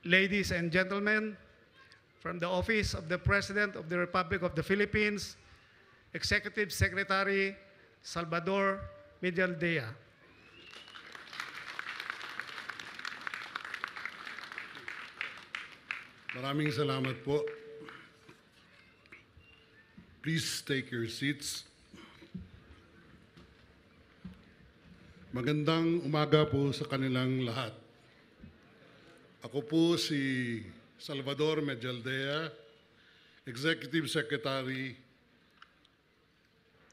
ladies and gentlemen, from the Office of the President of the Republic of the Philippines, Executive Secretary Salvador Medialdea. Maraming salamat po. Please take your seats. Magandang umaga po sa kanilang lahat. Ako po si Salvador Medialdea, Executive Secretary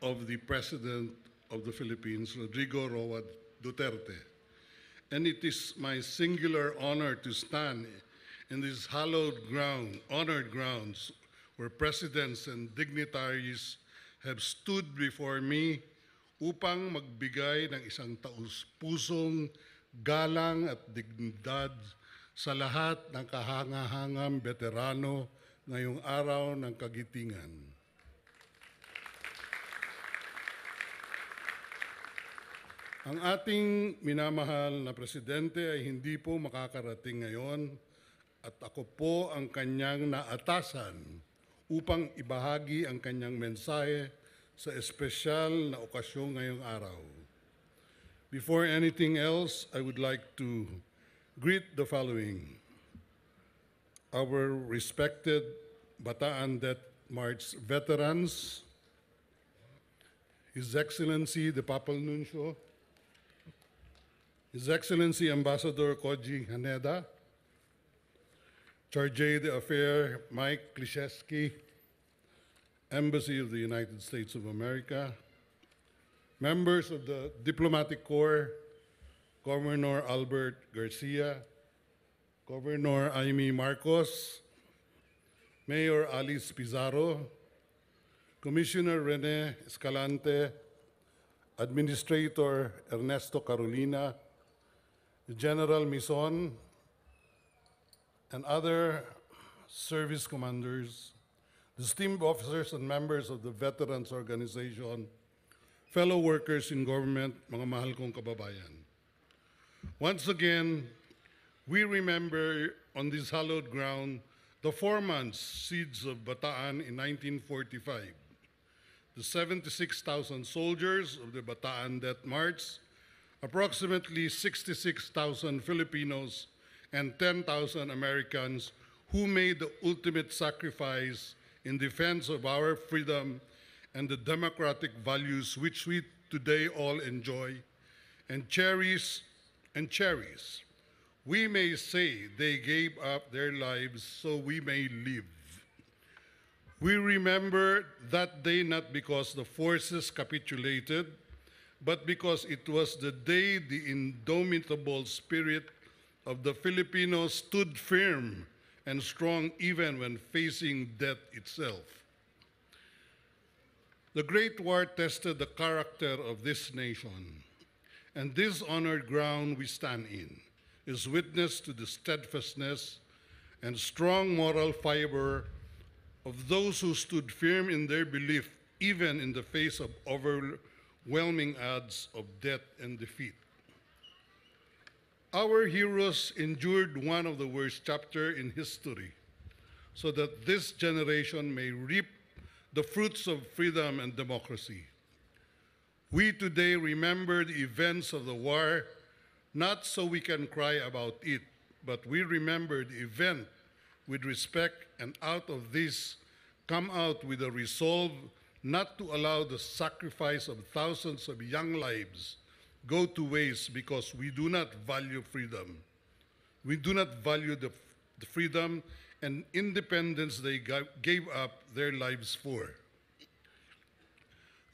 of the President of the Philippines, Rodrigo Roa Duterte. And it is my singular honor to stand in this hallowed ground, honored grounds, where presidents and dignitaries have stood before me upang magbigay ng isang taus-pusong galang at dignidad sa lahat ng kahangahangang veterano ngayong araw ng Kagitingan. Ang ating minamahal na presidente ay hindi po makakarating ngayon at ako po ang kanyang naatasan upang ibahagi ang kanyang mensahe sa espesyal na okasyon ngayong araw. Before anything else, I would like to greet the following. Our respected Bataan Death March veterans, His Excellency the Papal Nuncio, His Excellency Ambassador Koji Haneda, Chargé d'Affaires Mike Kliszewski, Embassy of the United States of America, members of the Diplomatic Corps, Governor Albert Garcia, Governor Amy Marcos, Mayor Alice Pizarro, Commissioner Rene Escalante, Administrator Ernesto Carolina, General Mison, and other service commanders, esteemed officers and members of the Veterans Organization, fellow workers in government, mga mahal kong kababayan. Once again, we remember on this hallowed ground the 4-month siege of Bataan in 1945. The 76,000 soldiers of the Bataan Death March, approximately 66,000 Filipinos, and 10,000 Americans who made the ultimate sacrifice in defense of our freedom and the democratic values which we today all enjoy and cherish. We may say they gave up their lives so we may live. We remember that day not because the forces capitulated, but because it was the day the indomitable spirit of the Filipinos stood firm and strong even when facing death itself. The Great War tested the character of this nation, and this honored ground we stand in is witness to the steadfastness and strong moral fiber of those who stood firm in their belief even in the face of overwhelming odds of death and defeat. Our heroes endured one of the worst chapters in history so that this generation may reap the fruits of freedom and democracy. We today remember the events of the war not so we can cry about it, but we remember the event with respect, and out of this come out with a resolve not to allow the sacrifice of thousands of young lives go to waste because we do not value freedom. We do not value the freedom and independence they gave up their lives for.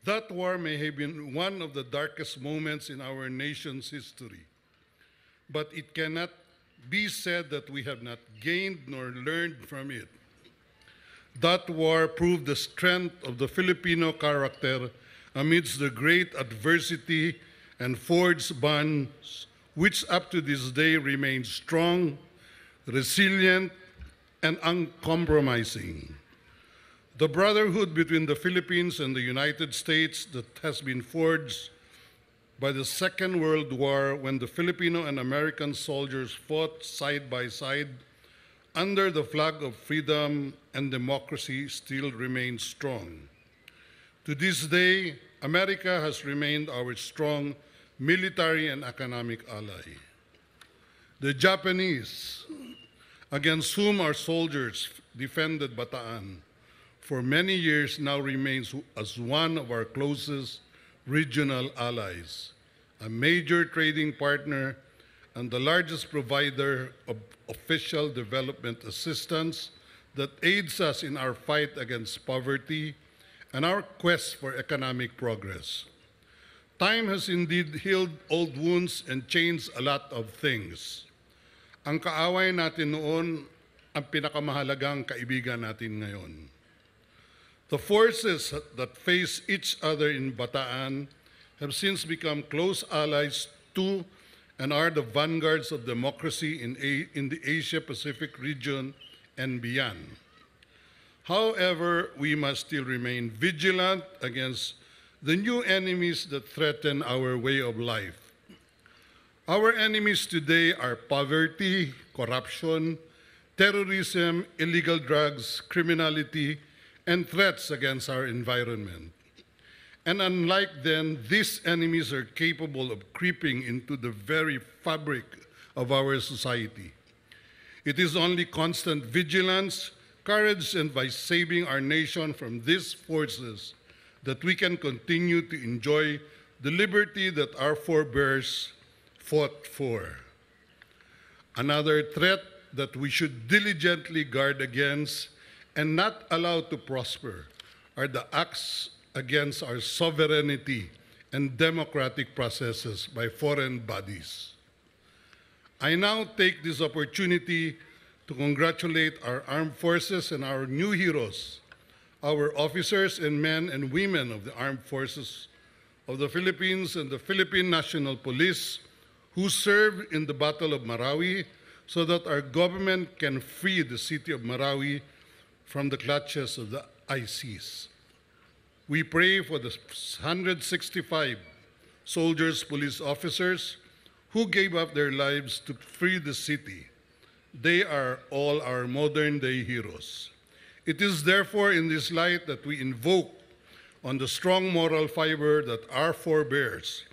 That war may have been one of the darkest moments in our nation's history, but it cannot be said that we have not gained nor learned from it. That war proved the strength of the Filipino character amidst the great adversity and forged bonds which up to this day remain strong, resilient, and uncompromising. The brotherhood between the Philippines and the United States that has been forged by the Second World War when the Filipino and American soldiers fought side by side under the flag of freedom and democracy still remains strong. To this day, America has remained our strong military and economic ally. The Japanese, against whom our soldiers defended Bataan for many years, now remains as one of our closest regional allies, a major trading partner, and the largest provider of official development assistance that aids us in our fight against poverty and our quest for economic progress. Time has indeed healed old wounds and changed a lot of things. Ang kaaway natin noon ang pinakamahalagang kaibigan natin ngayon. The forces that face each other in Bataan have since become close allies to and are the vanguards of democracy in the Asia-Pacific region and beyond. However, we must still remain vigilant against the new enemies that threaten our way of life. Our enemies today are poverty, corruption, terrorism, illegal drugs, criminality, and threats against our environment. And unlike then, these enemies are capable of creeping into the very fabric of our society. It is only constant vigilance, courage, and by saving our nation from these forces that we can continue to enjoy the liberty that our forebears fought for. Another threat that we should diligently guard against and not allow to prosper are the acts against our sovereignty and democratic processes by foreign bodies. I now take this opportunity to congratulate our armed forces and our new heroes, our officers and men and women of the armed forces of the Philippines and the Philippine National Police who served in the Battle of Marawi so that our government can free the city of Marawi from the clutches of the ISIS. We pray for the 165 soldiers, police officers who gave up their lives to free the city. They are all our modern-day heroes. It is therefore in this light that we invoke on the strong moral fiber that our forebears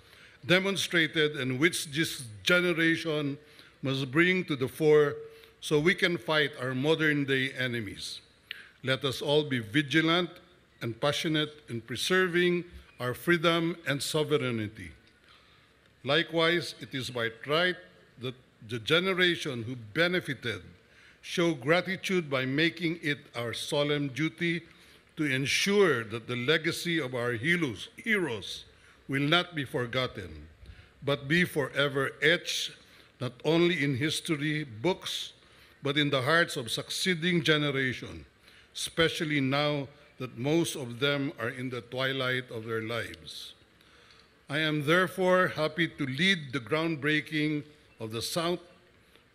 demonstrated and which this generation must bring to the fore so we can fight our modern-day enemies. Let us all be vigilant and passionate in preserving our freedom and sovereignty. Likewise, it is by right that the generation who benefited show gratitude by making it our solemn duty to ensure that the legacy of our heroes will not be forgotten, but be forever etched not only in history books, but in the hearts of succeeding generations, especially now that most of them are in the twilight of their lives. I am therefore happy to lead the groundbreaking of the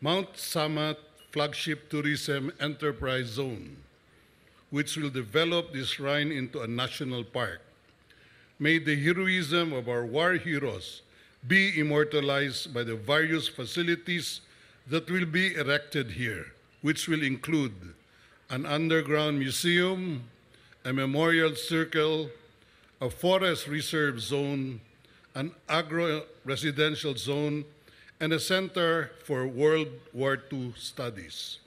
Mount Samat Flagship Tourism Enterprise Zone, which will develop this shrine into a national park. May the heroism of our war heroes be immortalized by the various facilities that will be erected here, which will include an underground museum, a memorial circle, a forest reserve zone, an agro-residential zone, and a center for World War II studies.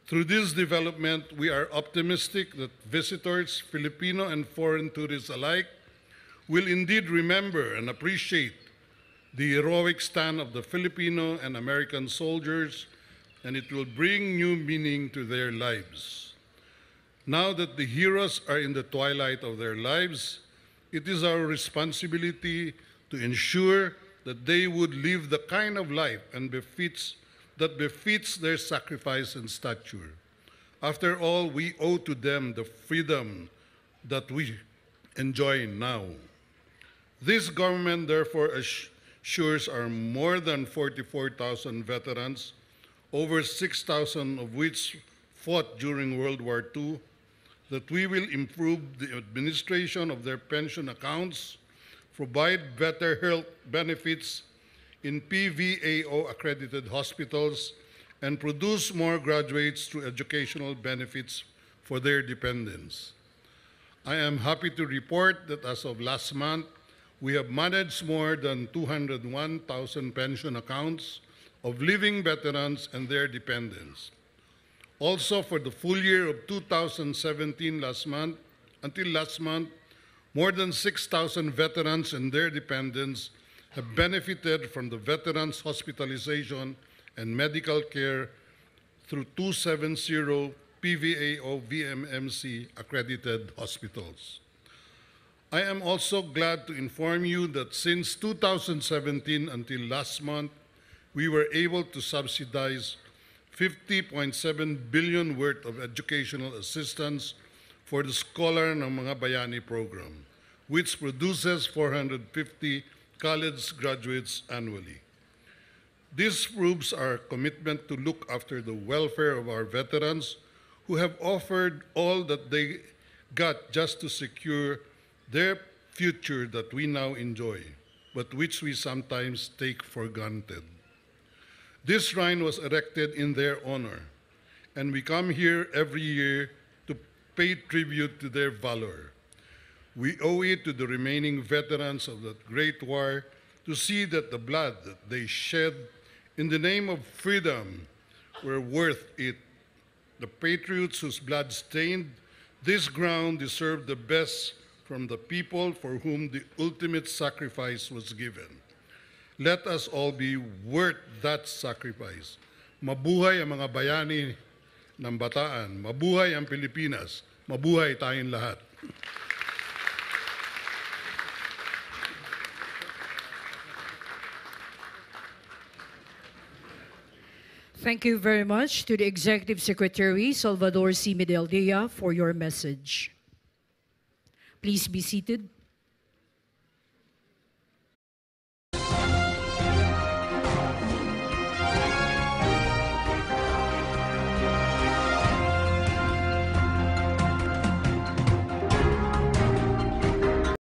Through this development, we are optimistic that visitors, Filipino and foreign tourists alike, will indeed remember and appreciate the heroic stand of the Filipino and American soldiers, and it will bring new meaning to their lives. Now that the heroes are in the twilight of their lives, it is our responsibility to ensure that they would live the kind of life that befits their sacrifice and stature. After all, we owe to them the freedom that we enjoy now. This government therefore assures our more than 44,000 veterans, over 6,000 of which fought during World War II, that we will improve the administration of their pension accounts, provide better health benefits in PVAO-accredited hospitals, and produce more graduates through educational benefits for their dependents. I am happy to report that as of last month, we have managed more than 201,000 pension accounts of living veterans and their dependents. Also, for the full year of 2017 until last month, more than 6,000 veterans and their dependents have benefited from the Veterans Hospitalization and Medical Care through 270 PVAO VMMC accredited hospitals. I am also glad to inform you that since 2017 until last month, we were able to subsidize 50.7 billion worth of educational assistance for the Scholar ng Mga Bayani program, which produces 450 college graduates annually. This proves our commitment to look after the welfare of our veterans who have offered all that they got just to secure their future that we now enjoy, but which we sometimes take for granted. This shrine was erected in their honor, and we come here every year to pay tribute to their valor. We owe it to the remaining veterans of that great war to see that the blood that they shed in the name of freedom were worth it. The patriots whose blood stained this ground deserve the best from the people for whom the ultimate sacrifice was given. Let us all be worth that sacrifice. Mabuhay ang mga bayani ng Bataan. Mabuhay ang Pilipinas. Mabuhay tayong lahat. Thank you very much to the Executive Secretary, Salvador C. Medialdea, for your message. Please be seated.